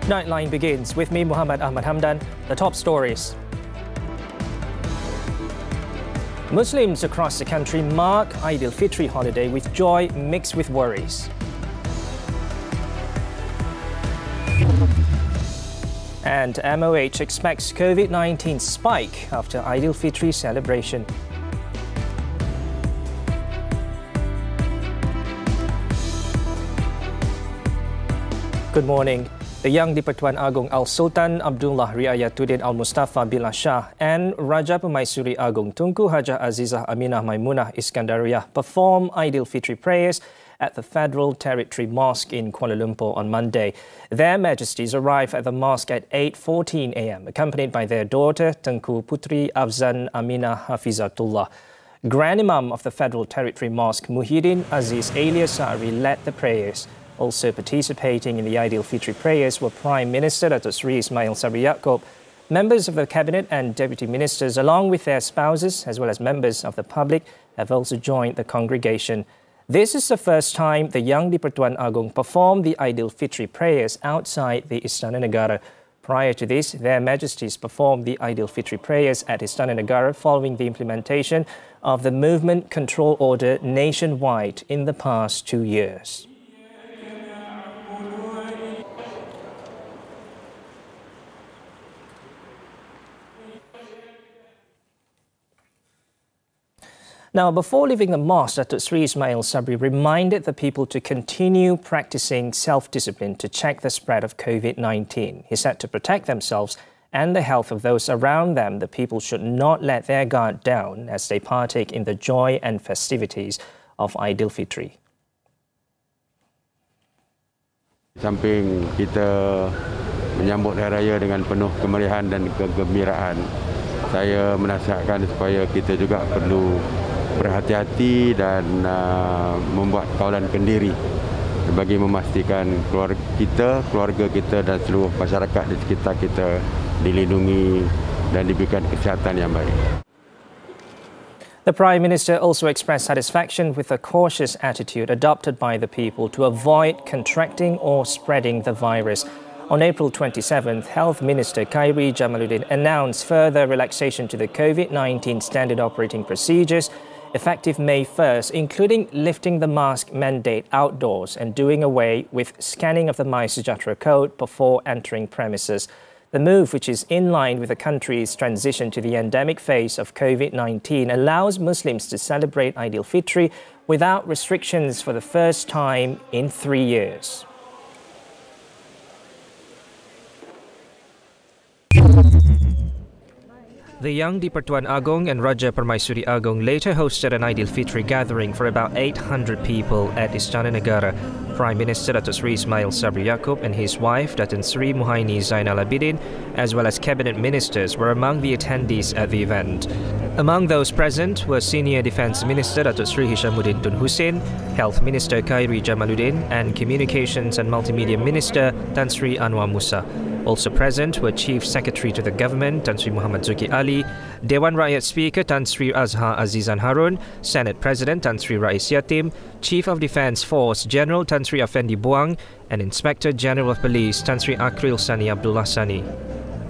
Nightline begins with me, Muhammed, Ahmad, Hamdan. The top stories. Muslims across the country mark Aidilfitri holiday with joy mixed with worries. And MOH expects COVID-19 spike after Aidilfitri celebration. Good morning. The Yang di-Pertuan Agong Al-Sultan Abdullah Riayatuddin Al-Mustafa Billah Shah and Raja Permaisuri Agong Tunku Hajah Azizah Aminah Maimunah Iskandariyah perform Aidilfitri prayers at the Federal Territory Mosque in Kuala Lumpur on Monday. Their Majesties arrived at the mosque at 8:14 a.m, accompanied by their daughter Tengku Putri Afzan Aminah Hafizatullah. Grand Imam of the Federal Territory Mosque, Muhyiddin Aziz Aliasari, led the prayers. Also participating in the Aidilfitri prayers were Prime Minister Datuk Seri Ismail Sabri Yaakob, members of the Cabinet and Deputy Ministers along with their spouses as well as members of the public have also joined the congregation. This is the first time the Yang di-Pertuan Agong performed the Aidilfitri prayers outside the Istana Negara. Prior to this, their Majesties performed the Aidilfitri prayers at Istana Negara following the implementation of the Movement Control Order nationwide in the past 2 years. Now, before leaving the mosque, Datuk Seri Ismail Sabri reminded the people to continue practicing self-discipline to check the spread of COVID-19. He said to protect themselves and the health of those around them, the people should not let their guard down as they partake in the joy and festivities of Aidilfitri. Samping kita menyambut Hari Raya dengan penuh kemeriahan dan kegembiraan, saya menasihatkan supaya kita juga perlu berhati-hati dan membuat kawalan kendiri bagi memastikan keluarga kita dan seluruh masyarakat di sekitar kita dilindungi dan diberikan kesihatan yang baik. The Prime Minister also expressed satisfaction with the cautious attitude adopted by the people to avoid contracting or spreading the virus. On April 27th, Health Minister Khairi Jamaluddin announced further relaxation to the COVID-19 standard operating procedures effective May 1st, including lifting the mask mandate outdoors and doing away with scanning of the My Sejahtera code before entering premises. The move, which is in line with the country's transition to the endemic phase of COVID-19, allows Muslims to celebrate Aidilfitri without restrictions for the first time in 3 years. The Yang di-Pertuan Agong and Raja Permaisuri Agong later hosted an Aidilfitri gathering for about 800 people at Istana Negara. Prime Minister Datuk Seri Ismail Sabri Yaakob and his wife Datin Sri Muhaini Zainal Abidin, as well as Cabinet Ministers, were among the attendees at the event. Among those present were Senior Defence Minister Datuk Sri Hishamuddin Tun Hussein, Health Minister Khairi Jamaluddin and Communications and Multimedia Minister Tan Sri Anwar Musa. Also present were Chief Secretary to the Government Tan Sri Muhammad Zuki Ali, Dewan Rakyat Speaker Tan Sri Azhar Azizan Harun, Senate President Tan Sri Rais Yatim, Chief of Defence Force General Tan Sri Afendi Buang and Inspector General of Police Tan Sri Akril Sani Abdullah Sani.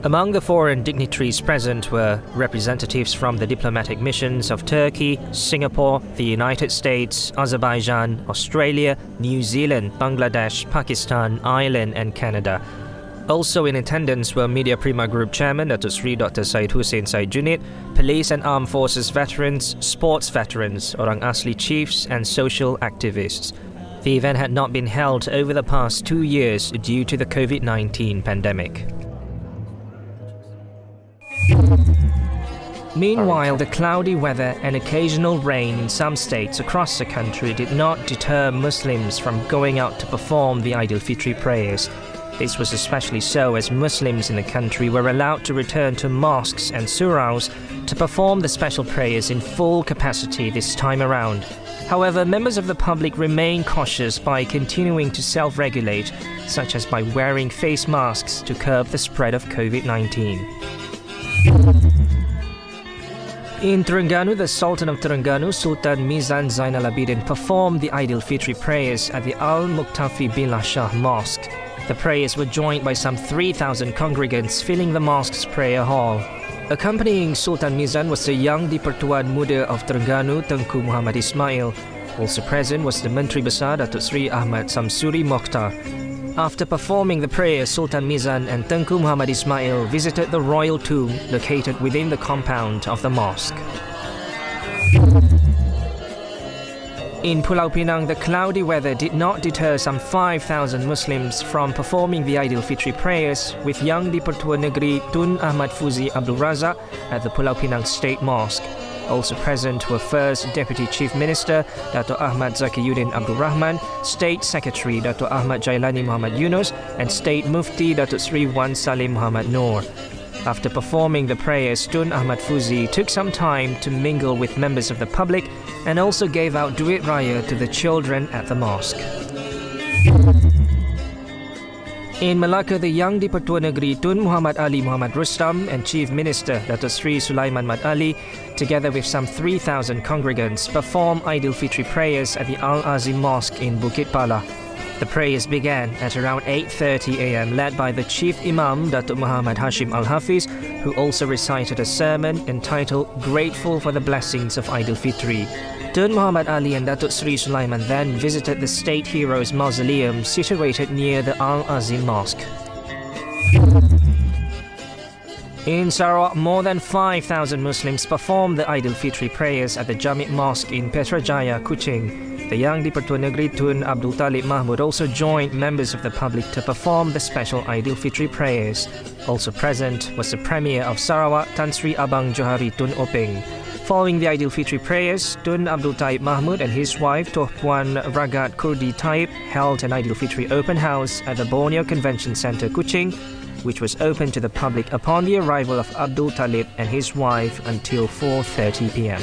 Among the foreign dignitaries present were representatives from the diplomatic missions of Turkey, Singapore, the United States, Azerbaijan, Australia, New Zealand, Bangladesh, Pakistan, Ireland and Canada. Also in attendance were Media Prima Group Chairman Datuk Sri Dr. Syed Hussein Syed Junid, Police and Armed Forces veterans, sports veterans, Orang Asli chiefs and social activists. The event had not been held over the past 2 years due to the COVID-19 pandemic. Meanwhile, the cloudy weather and occasional rain in some states across the country did not deter Muslims from going out to perform the Aidilfitri prayers. This was especially so as Muslims in the country were allowed to return to mosques and suraus to perform the special prayers in full capacity this time around. However, members of the public remain cautious by continuing to self-regulate, such as by wearing face masks to curb the spread of COVID-19. In Terengganu, the Sultan of Terengganu, Sultan Mizan Zainal Abidin, performed the Aidilfitri prayers at the Al-Muqtafi Billah Shah Mosque. The prayers were joined by some 3,000 congregants filling the mosque's prayer hall. Accompanying Sultan Mizan was the young Di-Pertuan Muda of Terengganu, Tengku Muhammad Ismail. Also present was the Menteri Besar Datuk Seri Ahmad Samsuri Mokhtar. After performing the prayer, Sultan Mizan and Tengku Muhammad Ismail visited the royal tomb located within the compound of the mosque. In Pulau Pinang, the cloudy weather did not deter some 5,000 Muslims from performing the Aidilfitri prayers, with young Di-Pertua Negeri Tun Ahmad Fuzi Abdul Razak at the Pulau Pinang State Mosque. Also present were First Deputy Chief Minister Dato' Ahmad Zakiyuddin Abdul Rahman, State Secretary Dato' Ahmad Jailani Muhammad Yunus, and State Mufti Dato' Sri Wan Salim Muhammad Noor. After performing the prayers, Tun Ahmad Fuzi took some time to mingle with members of the public and also gave out duit raya to the children at the mosque. In Malacca, the young Di-Pertua Negeri Tun Muhammad Ali Muhammad Rustam and Chief Minister Dato' Sri Sulaiman Mat Ali, together with some 3,000 congregants, performed Aidilfitri prayers at the Al-Azim Mosque in Bukit Pala. The prayers began at around 8:30 a.m. led by the Chief Imam Datuk Muhammad Hashim Al-Hafiz, who also recited a sermon entitled Grateful for the Blessings of Aidilfitri. Tun Muhammad Ali and Datuk Sri Sulaiman then visited the State Heroes Mausoleum situated near the Al-Azim Mosque. In Sarawak, more than 5,000 Muslims performed the Aidilfitri prayers at the Jami' Mosque in Petrajaya, Kuching. The young Di-Pertua Negeri Tun Abdul Talib Mahmud also joined members of the public to perform the special Aidilfitri prayers. Also present was the Premier of Sarawak, Tan Sri Abang Johari Tun Openg. Following the Aidilfitri prayers, Tun Abdul Taib Mahmud and his wife, Toh Puan Ragat Kurdi Taib, held an Aidilfitri open house at the Borneo Convention Centre, Kuching, which was open to the public upon the arrival of Abdul Talib and his wife until 4:30 p.m.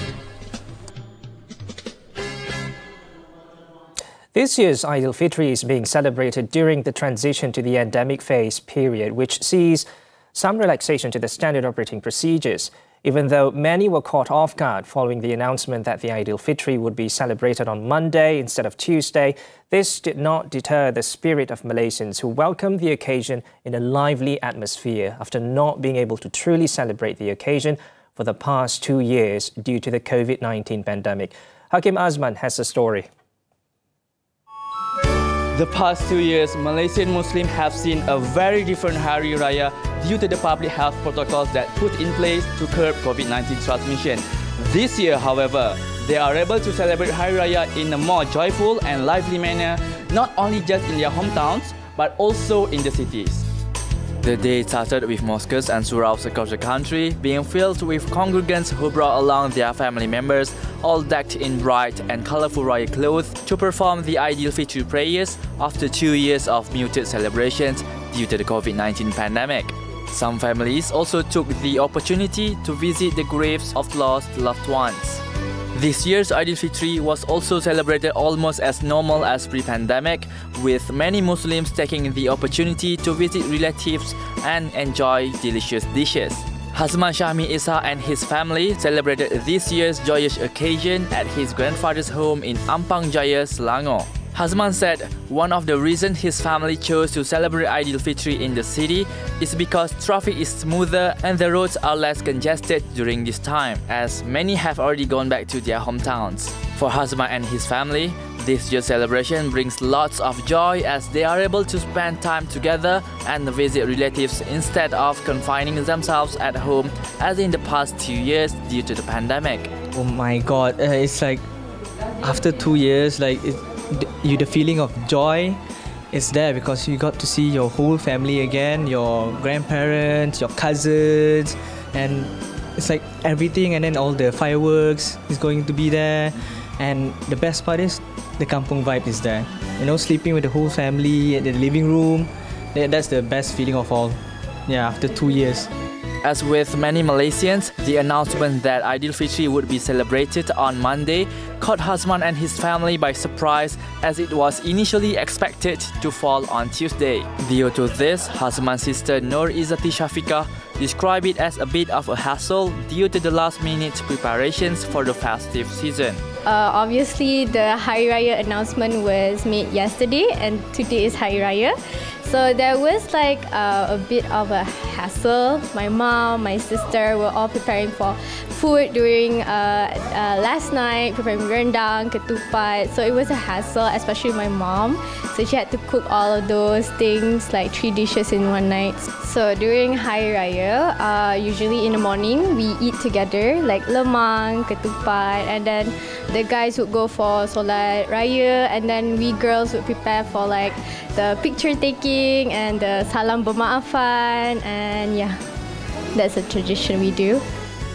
This year's Aidilfitri is being celebrated during the transition to the endemic phase period, which sees some relaxation to the standard operating procedures. Even though many were caught off guard following the announcement that the Aidilfitri would be celebrated on Monday instead of Tuesday, this did not deter the spirit of Malaysians who welcomed the occasion in a lively atmosphere after not being able to truly celebrate the occasion for the past 2 years due to the COVID-19 pandemic. Hakim Azman has the story. The past 2 years, Malaysian Muslims have seen a very different Hari Raya due to the public health protocols that put in place to curb COVID-19 transmission. This year, however, they are able to celebrate Hari Raya in a more joyful and lively manner, not only just in their hometowns, but also in the cities. The day started with mosques and suraus across the country being filled with congregants who brought along their family members, all decked in bright and colourful royal clothes, to perform the Aidilfitri prayers after 2 years of muted celebrations due to the COVID-19 pandemic. Some families also took the opportunity to visit the graves of lost loved ones. This year's Aidilfitri was also celebrated almost as normal as pre-pandemic, with many Muslims taking the opportunity to visit relatives and enjoy delicious dishes. Hazman Shahmi Isa and his family celebrated this year's joyous occasion at his grandfather's home in Ampang Jaya, Selangor. Hazman said one of the reasons his family chose to celebrate Aidilfitri in the city is because traffic is smoother and the roads are less congested during this time, as many have already gone back to their hometowns. For Hazman and his family, this year's celebration brings lots of joy as they are able to spend time together and visit relatives instead of confining themselves at home as in the past 2 years due to the pandemic. Oh my God, it's like after 2 years, the feeling of joy is there because you got to see your whole family again, your grandparents, your cousins, and it's like everything, and then all the fireworks is going to be there, and the best part is the kampung vibe is there. You know, sleeping with the whole family in the living room, that's the best feeling of all. Yeah, after 2 years. As with many Malaysians, the announcement that Aidilfitri would be celebrated on Monday caught Hazman and his family by surprise, as it was initially expected to fall on Tuesday. Due to this, Hazman's sister Nur Izzati Shafiqah described it as a bit of a hassle due to the last-minute preparations for the festive season. Obviously, the Hari Raya announcement was made yesterday and today is Hari Raya. So there was like a bit of a hassle. My mom, my sister were all preparing for food during last night, preparing rendang, ketupat. So it was a hassle, especially my mom. So she had to cook all of those things, like 3 dishes in one night. So during Hari Raya, usually in the morning, we eat together, like lemang, ketupat, and then the guys would go for solat raya, and then we girls would prepare for like the picture taking and the salam bermaafan, and yeah, that's a tradition we do.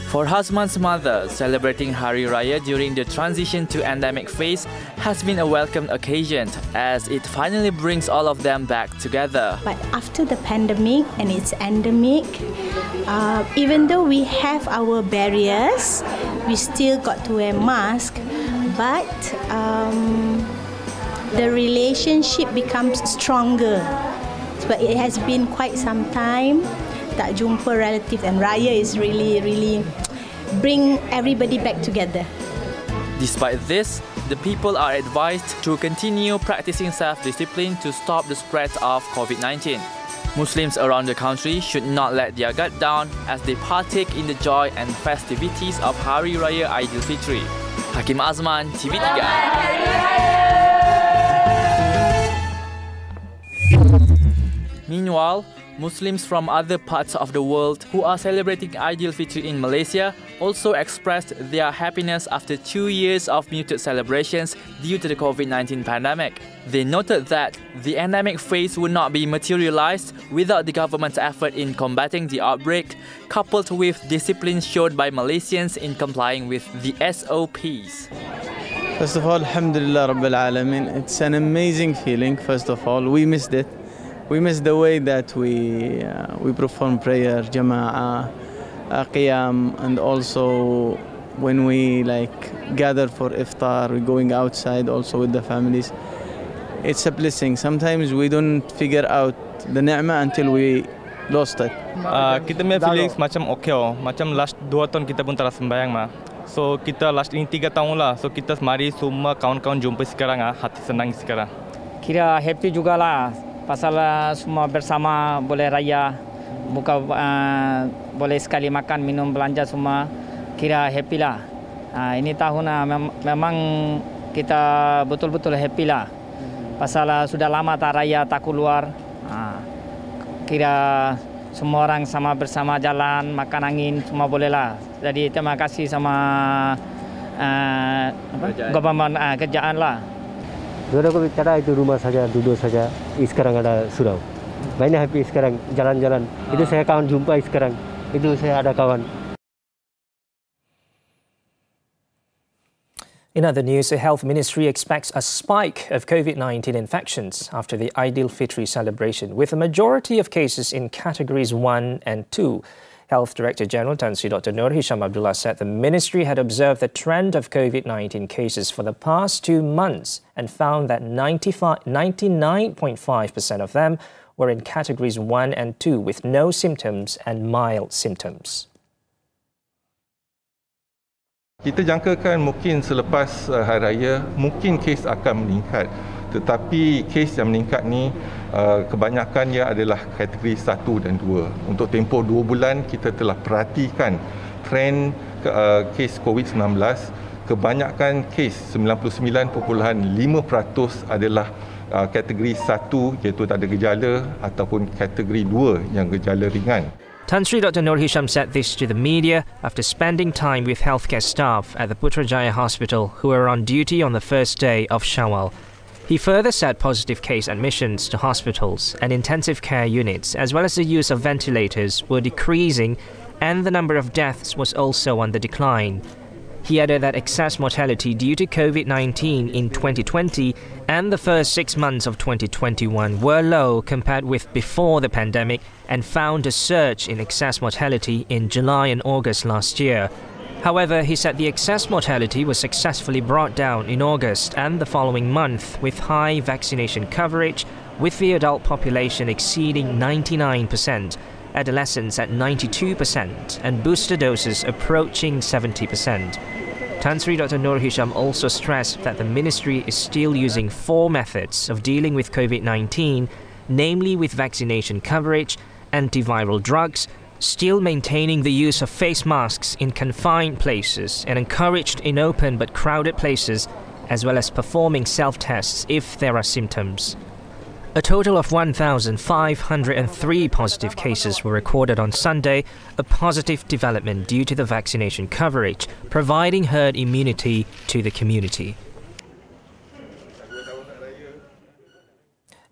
For Hazman's mother, celebrating Hari Raya during the transition to endemic phase has been a welcome occasion as it finally brings all of them back together. But after the pandemic and it's endemic, even though we have our barriers, we still got to wear masks, but the relationship becomes stronger. But it has been quite some time tak jumpa relative, and Raya is really bring everybody back together. Despite this, the people are advised to continue practicing self-discipline to stop the spread of COVID-19. Muslims around the country should not let their guard down as they partake in the joy and festivities of Hari Raya Aidilfitri. Hakim Azman, TV3. Meanwhile, Muslims from other parts of the world who are celebrating Aidilfitri in Malaysia also expressed their happiness after 2 years of muted celebrations due to the COVID-19 pandemic. They noted that the endemic phase would not be materialized without the government's effort in combating the outbreak, coupled with discipline showed by Malaysians in complying with the SOPs. First of all, Alhamdulillah Rabbil Alameen. It's an amazing feeling. First of all, we missed it. We miss the way that we perform prayer, jama'ah, qiyam, and also when we like gather for iftar, we're going outside also with the families. It's a blessing. Sometimes we don't figure out the ni'mah until we lost it. Kita punya feelings macam okay macam last 2 tahun kita pun tak sembahyang mah. So kita last ini 3 tahun lah. So kita mari semua kawan-kawan jumpa sekarang hati senang sekarang. Kira happy jugalah. Pasal semua bersama boleh raya, buka boleh sekali makan, minum, belanja semua, kira happy lah. Ini tahun memang kita betul-betul happy lah. Pasal sudah lama tak raya, tak keluar. Kira semua orang sama bersama jalan, makan angin, semua boleh lah. Jadi terima kasih sama government kerjaan lah. Dulu aku bicara itu rumah saja, duduk saja. Sekarang ada surau. Banyak happy sekarang, jalan-jalan. Itu saya kawan jumpa sekarang. Itu saya ada kawan. In other news, the Health Ministry expects a spike of COVID-19 infections after the Aidilfitri celebration, with a majority of cases in categories 1 and 2. Health Director General Tan Sri Dr. Nur Hisham Abdullah said the ministry had observed the trend of COVID-19 cases for the past 2 months and found that 99.5% of them were in categories 1 and 2 with no symptoms and mild symptoms. Kita jangkakan mungkin selepas Hari Raya, mungkin kes akan meningkat. Tetapi kes yang meningkat ni kebanyakannya adalah kategori 1 dan 2. Untuk tempoh 2 bulan kita telah perhatikan trend kes COVID-19. Kebanyakan kes 99.5% adalah kategori 1 iaitu tak ada gejala ataupun kategori 2 yang gejala ringan. Tan Sri Dr. Nur Hisham said this to the media after spending time with healthcare staff at the Putrajaya Hospital who were on duty on the first day of Shawwal. He further said positive case admissions to hospitals and intensive care units, as well as the use of ventilators, were decreasing and the number of deaths was also on the decline. He added that excess mortality due to COVID-19 in 2020 and the first 6 months of 2021 were low compared with before the pandemic and found a surge in excess mortality in July and August last year. However, he said the excess mortality was successfully brought down in August and the following month with high vaccination coverage, with the adult population exceeding 99%, adolescents at 92% and booster doses approaching 70%. Tan Sri Dr. Nur Hisham also stressed that the ministry is still using 4 methods of dealing with COVID-19 namely with vaccination coverage, antiviral drugs, still maintaining the use of face masks in confined places and encouraged in open but crowded places, as well as performing self-tests if there are symptoms. A total of 1,503 positive cases were recorded on Sunday, a positive development due to the vaccination coverage, providing herd immunity to the community.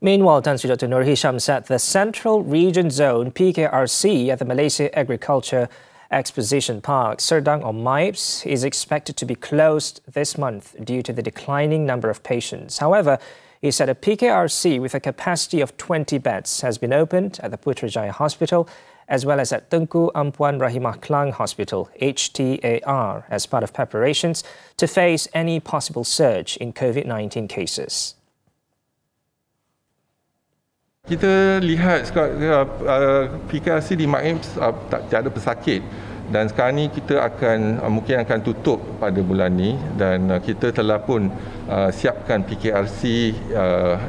Meanwhile, Tan Sri Dr. Nur Hisham said the Central Region Zone PKRC at the Malaysia Agriculture Exposition Park, Serdang or MAEPS, is expected to be closed this month due to the declining number of patients. However, he said a PKRC with a capacity of 20 beds has been opened at the Putrajaya Hospital as well as at Tengku Ampuan Rahimah Klang Hospital, HTAR, as part of preparations to face any possible surge in COVID-19 cases. Kita lihat PKRC di MAEPS tak ada pesakit dan sekarang ni kita mungkin akan tutup pada bulan ni dan kita telah pun siapkan PKRC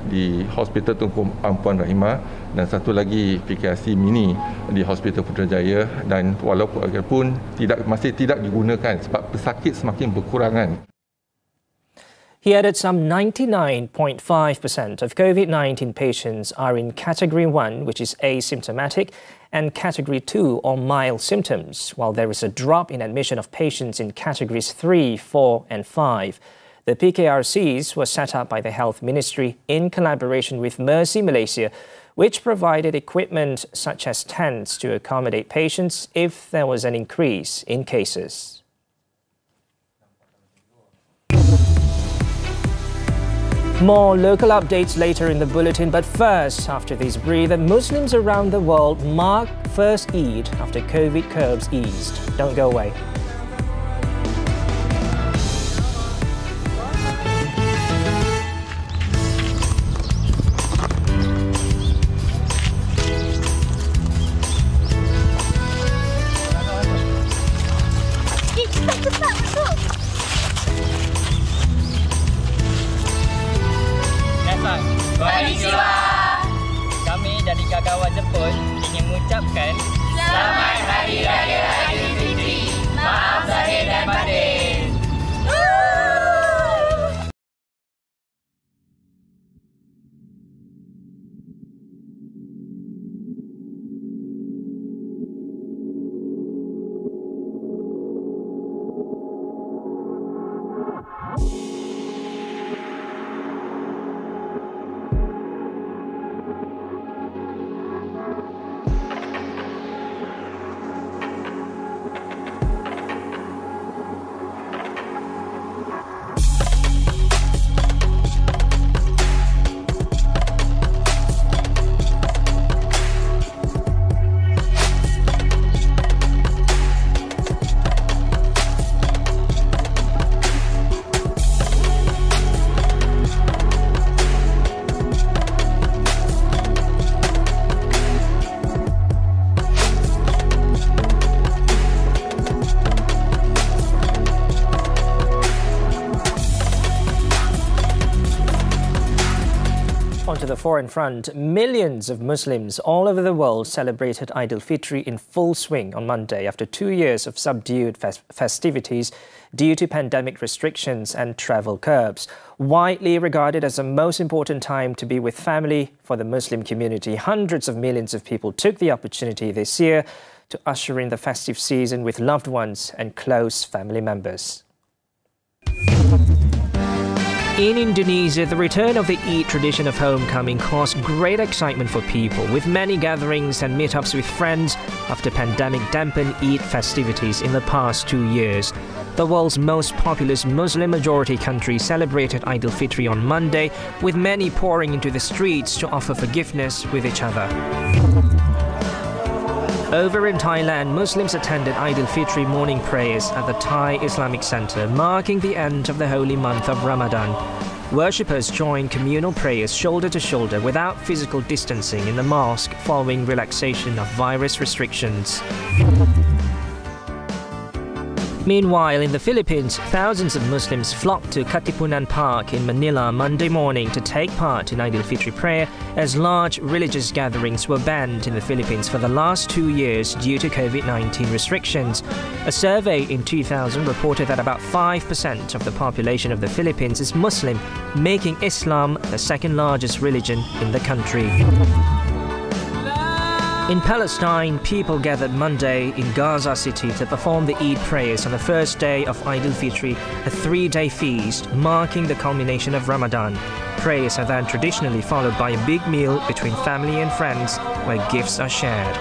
di Hospital Tengku Ampuan Rahimah dan satu lagi PKRC mini di Hospital Putrajaya dan walaupun masih tidak digunakan sebab pesakit semakin berkurangan. He added some 99.5% of COVID-19 patients are in Category 1, which is asymptomatic, and Category 2, or mild symptoms, while there is a drop in admission of patients in Categories 3, 4 and 5. The PKRCs were set up by the Health Ministry in collaboration with Mercy Malaysia, which provided equipment such as tents to accommodate patients if there was an increase in cases. More local updates later in the bulletin, but first, after this breather, Muslims around the world mark first Eid after COVID curbs eased. Don't go away. Kami dari Kagawa Jepun ingin mengucapkan Selamat Hari Raya Aidilfitri. Maaf zahir dan batin. To the foreign front, millions of Muslims all over the world celebrated Aidilfitri in full swing on Monday after 2 years of subdued festivities due to pandemic restrictions and travel curbs. Widely regarded as the most important time to be with family for the Muslim community, hundreds of millions of people took the opportunity this year to usher in the festive season with loved ones and close family members. In Indonesia, the return of the Eid tradition of homecoming caused great excitement for people, with many gatherings and meetups with friends after pandemic dampened Eid festivities in the past 2 years. The world's most populous Muslim-majority country celebrated Aidilfitri on Monday, with many pouring into the streets to offer forgiveness with each other. Over in Thailand, Muslims attended Aidilfitri morning prayers at the Thai Islamic Center, marking the end of the holy month of Ramadan. Worshippers joined communal prayers shoulder to shoulder without physical distancing in the mosque following relaxation of virus restrictions. Meanwhile, in the Philippines, thousands of Muslims flocked to Katipunan Park in Manila Monday morning to take part in Aidilfitri prayer as large religious gatherings were banned in the Philippines for the last 2 years due to COVID-19 restrictions. A survey in 2000 reported that about 5% of the population of the Philippines is Muslim, making Islam the second largest religion in the country. In Palestine, people gathered Monday in Gaza City to perform the Eid prayers on the first day of Aidilfitri, a 3-day feast marking the culmination of Ramadan. Prayers are then traditionally followed by a big meal between family and friends where gifts are shared.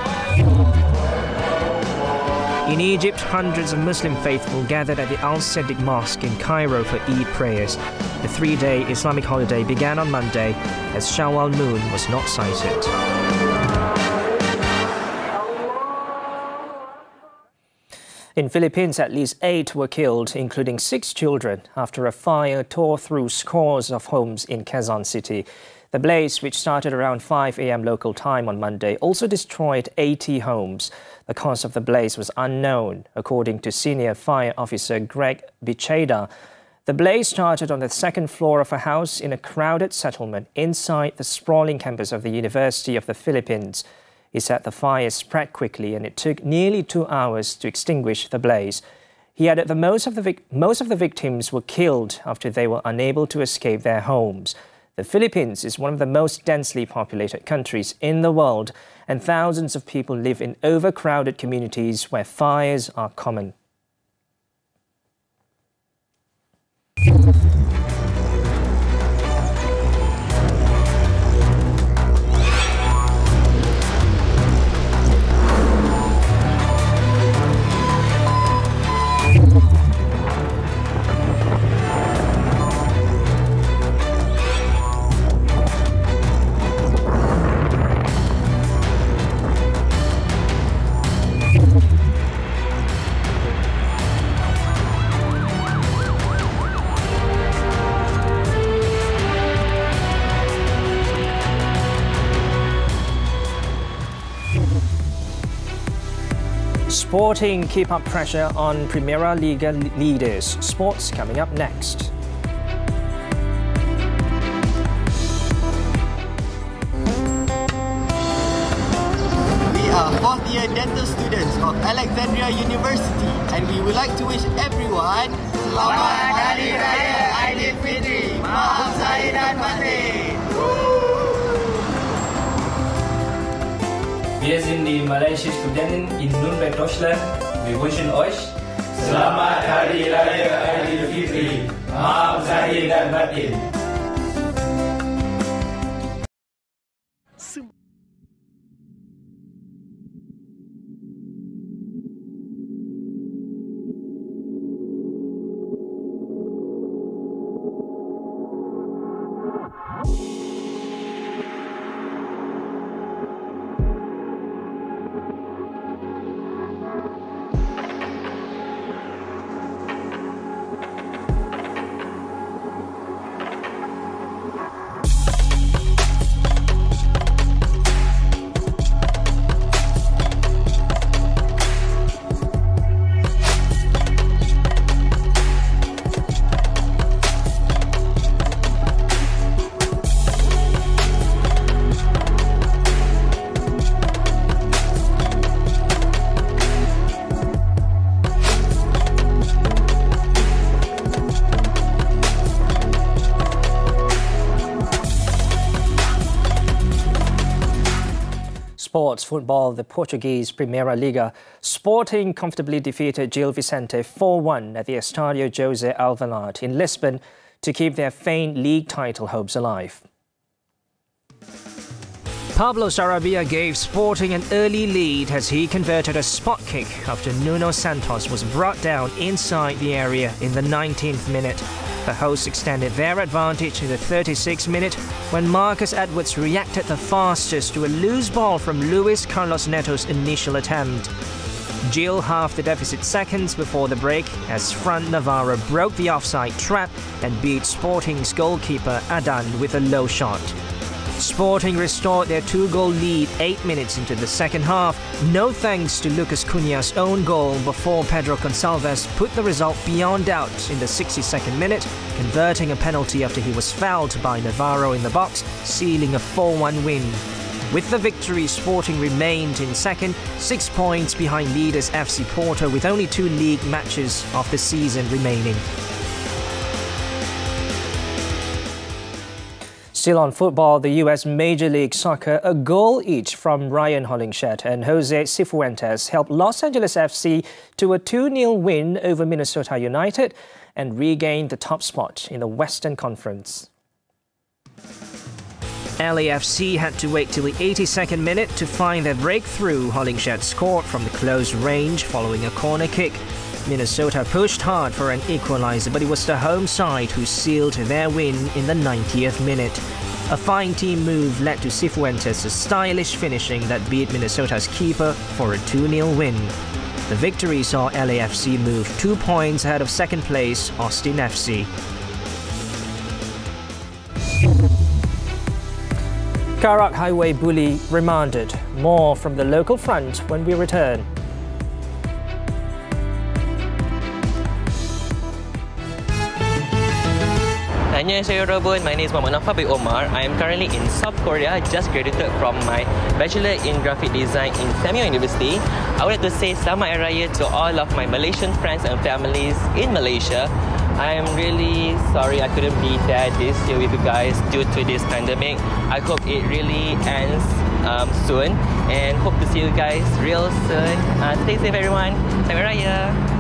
In Egypt, hundreds of Muslim faithful gathered at the Al-Siddiq Mosque in Cairo for Eid prayers. The 3-day Islamic holiday began on Monday as Shawwal moon was not sighted. In Philippines, at least 8 were killed, including 6 children, after a fire tore through scores of homes in Quezon City. The blaze, which started around 5 a.m. local time on Monday, also destroyed 80 homes. The cause of the blaze was unknown, according to senior fire officer Greg Bicheda. The blaze started on the second floor of a house in a crowded settlement inside the sprawling campus of the University of the Philippines. He said the fire spread quickly and it took nearly 2 hours to extinguish the blaze. He added that most of the victims were killed after they were unable to escape their homes. The Philippines is one of the most densely populated countries in the world, and thousands of people live in overcrowded communities where fires are common. Sporting keep up pressure on Primera Liga leaders. Sports coming up next. We are 4th-year dental students of Alexandria University, and we would like to wish everyone Selamat Hari Raya Aidilfitri. Maaf Zahir dan Batin. Wir sind die malaysische Studenten in Nürnberg, Deutschland. Wir wünschen euch Selamat Hari Raya Aidilfitri. Maaf Zahir dan Batin. Sports football, the Portuguese Primeira Liga. Sporting comfortably defeated Gil Vicente 4-1 at the Estadio José Alvalade in Lisbon to keep their faint league title hopes alive. Pablo Sarabia gave Sporting an early lead as he converted a spot kick after Nuno Santos was brought down inside the area in the 19th minute. The hosts extended their advantage in the 36th minute when Marcus Edwards reacted the fastest to a loose ball from Luis Carlos Neto's initial attempt. Gil halved the deficit seconds before the break as Fran Navarro broke the offside trap and beat Sporting's goalkeeper Adan with a low shot. Sporting restored their 2-goal lead 8 minutes into the second half, no thanks to Lucas Cunha's own goal before Pedro Gonçalves put the result beyond doubt in the 62nd minute, converting a penalty after he was fouled by Navarro in the box, sealing a 4-1 win. With the victory, Sporting remained in second, 6 points behind leaders FC Porto with only 2 league matches of the season remaining. Still on football, the US Major League Soccer, a goal each from Ryan Hollingshed and Jose Cifuentes helped Los Angeles FC to a 2-0 win over Minnesota United and regain the top spot in the Western Conference. LAFC had to wait till the 82nd minute to find their breakthrough. Hollingshed scored from the close range following a corner kick. Minnesota pushed hard for an equaliser, but it was the home side who sealed their win in the 90th minute. A fine team move led to Cifuentes' stylish finishing that beat Minnesota's keeper for a 2-0 win. The victory saw LAFC move 2 points ahead of second place Austin FC. Karak Highway bully remanded. More from the local front when we return. Annyeonghaseyo Robun, my name is Muhammed Omar. I am currently in South Korea, just graduated from my Bachelor in Graphic Design in Samyang University. I would like to say Selamat Hari Raya to all of my Malaysian friends and families in Malaysia. I am really sorry I couldn't be there this year with you guys due to this pandemic. I hope it really ends soon and hope to see you guys real soon. Stay safe everyone. Selamat Hari Raya.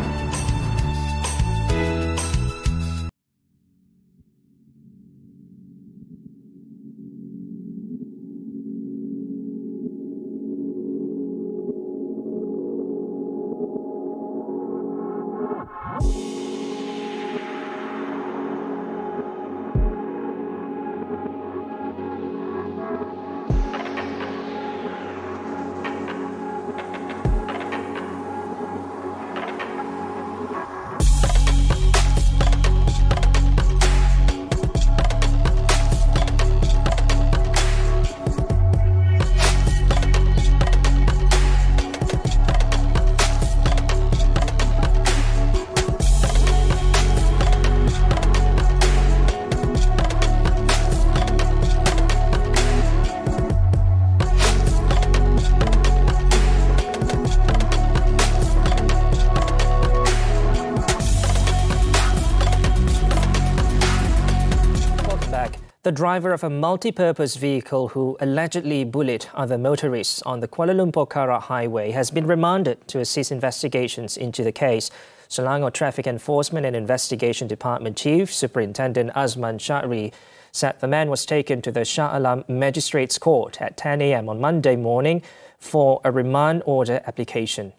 The driver of a multi-purpose vehicle who allegedly bullied other motorists on the Kuala Lumpur-Karak highway has been remanded to assist investigations into the case. Selangor Traffic Enforcement and Investigation Department Chief Superintendent Azman Syahri said the man was taken to the Shah Alam Magistrates Court at 10 a.m. on Monday morning for a remand order application.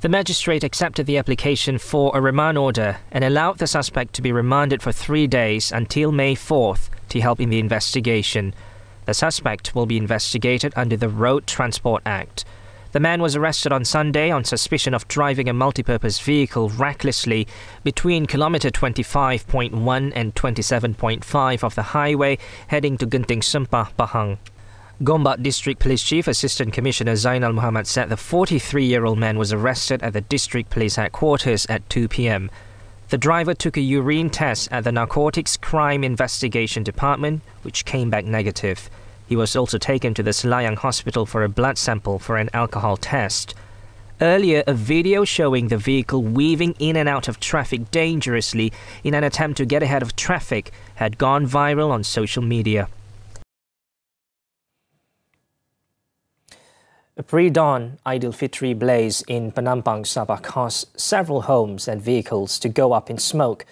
The magistrate accepted the application for a remand order and allowed the suspect to be remanded for 3 days until May 4th to help in the investigation. The suspect will be investigated under the Road Transport Act. The man was arrested on Sunday on suspicion of driving a multipurpose vehicle recklessly between kilometre 25.1 and 27.5 of the highway heading to Genting Sempah, Pahang. Gombak District Police Chief Assistant Commissioner Zainal Muhammad said the 43-year-old man was arrested at the District Police Headquarters at 2 p.m. The driver took a urine test at the Narcotics Crime Investigation Department, which came back negative. He was also taken to the Selayang Hospital for a blood sample for an alcohol test. Earlier, a video showing the vehicle weaving in and out of traffic dangerously in an attempt to get ahead of traffic had gone viral on social media. A pre-dawn Aidilfitri blaze in Penampang, Sabah caused several homes and vehicles to go up in smoke.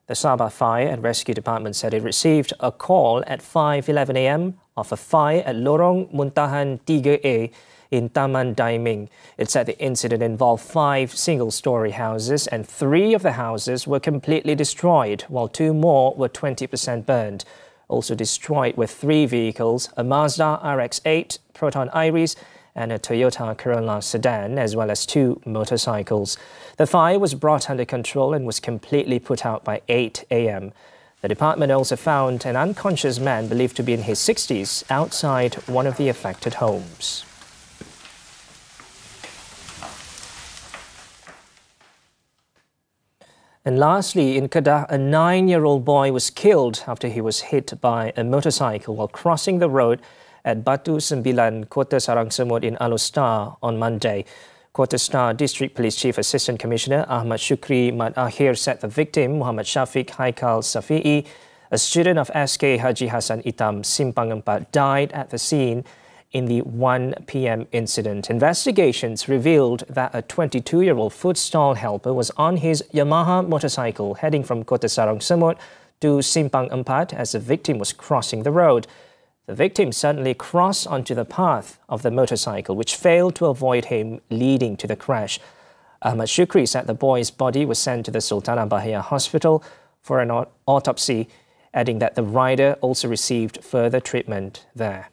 The Sabah Fire and Rescue Department said it received a call at 5:11 a.m. of a fire at Lorong Muntahan 3A in Taman Daiming. It said the incident involved 5 single-story houses and 3 of the houses were completely destroyed, while 2 more were 20% burned. Also destroyed were 3 vehicles, a Mazda RX-8, Proton Iris, and a Toyota Corolla sedan, as well as 2 motorcycles. The fire was brought under control and was completely put out by 8 a.m. The department also found an unconscious man believed to be in his 60s outside one of the affected homes. And lastly, in Kedah, a 9-year-old boy was killed after he was hit by a motorcycle while crossing the road at Batu Sembilan, Kota Sarang Semut in Alor on Monday. Kota Star District Police Chief Assistant Commissioner Ahmad Shukri Mat Akhir said the victim, Muhammad Shafiq Haikal Safi'i, a student of SK Haji Hassan Itam Simpang 4, died at the scene in the 1 p.m. incident. Investigations revealed that a 22-year-old food stall helper was on his Yamaha motorcycle heading from Kota Sarang Semut to Simpang 4 as the victim was crossing the road. The victim suddenly crossed onto the path of the motorcycle, which failed to avoid him, leading to the crash. Ahmad Shukri said the boy's body was sent to the Sultanah Bahia Hospital for an autopsy, adding that the rider also received further treatment there.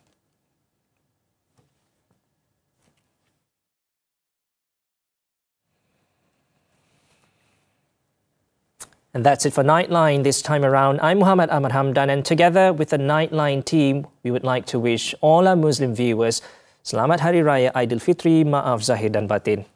And that's it for Nightline this time around. I'm Muhammed Ahmad Hamdan, and together with the Nightline team, we would like to wish all our Muslim viewers Selamat Hari Raya Aidilfitri, Maaf Zahir dan Batin.